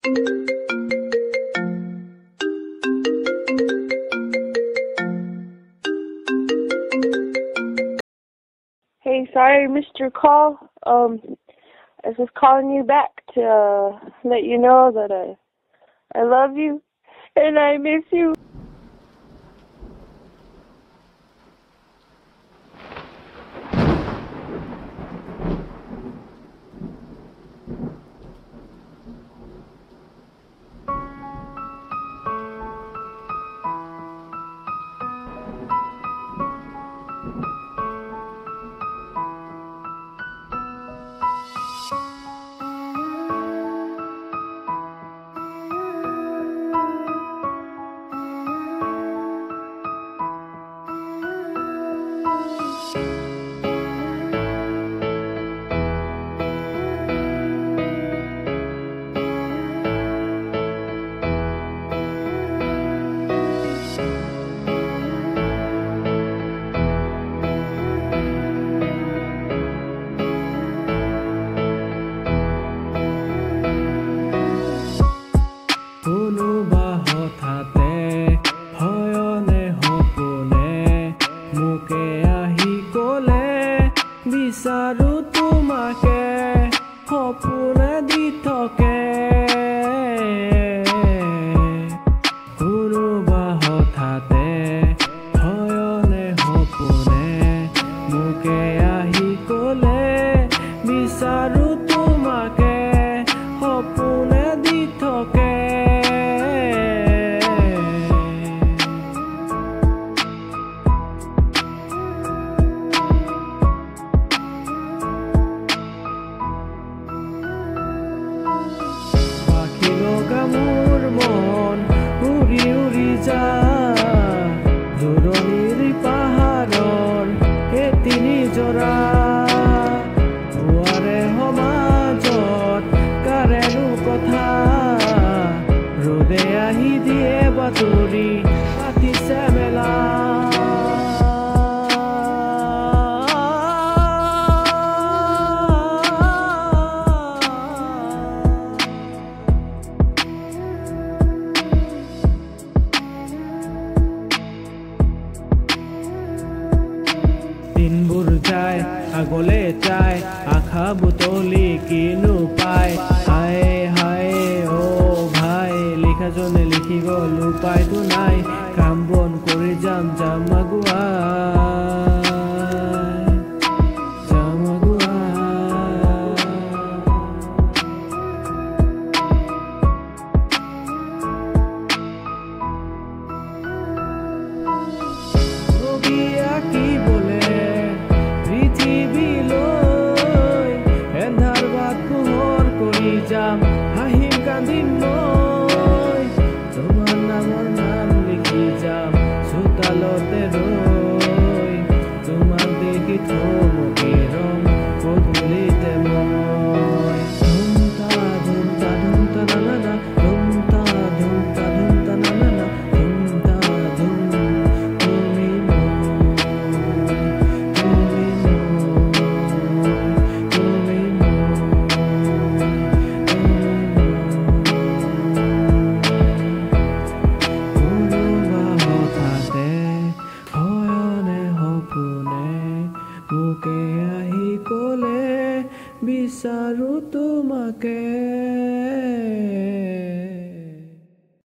Hey, sorry I missed your call. I was just calling you back to let you know that I love you and I miss you. বিচাৰো তোমাকে সপোনে দি থাকে কোনোবা হঠাতে হয়নে সপোনে মোকে আহি ক'লে বিচাৰো তোমাকে সপোনে দি থাকে মোৰ মন উৰি উৰি যায় দূৰণিৰ পাহাৰৰ এই তিনিজৰা দুৱাৰে সমাজত কাৰেনো কথা ৰ'দে আহি দিয়ে বাতৰি পাতিছে মেলা দিনবোৰ যায় আগলে যায় আশা বুটলি কিনো পায় হায় হায় অ ভাই লিখাজনে লিখি গ'ল উপায়তো নাই কাম বন কৰি যাম কি বলে পৃথিৱীলৈ এন্ধাৰ বাট পোহৰ কৰি যাম হাঁহিম কান্দিম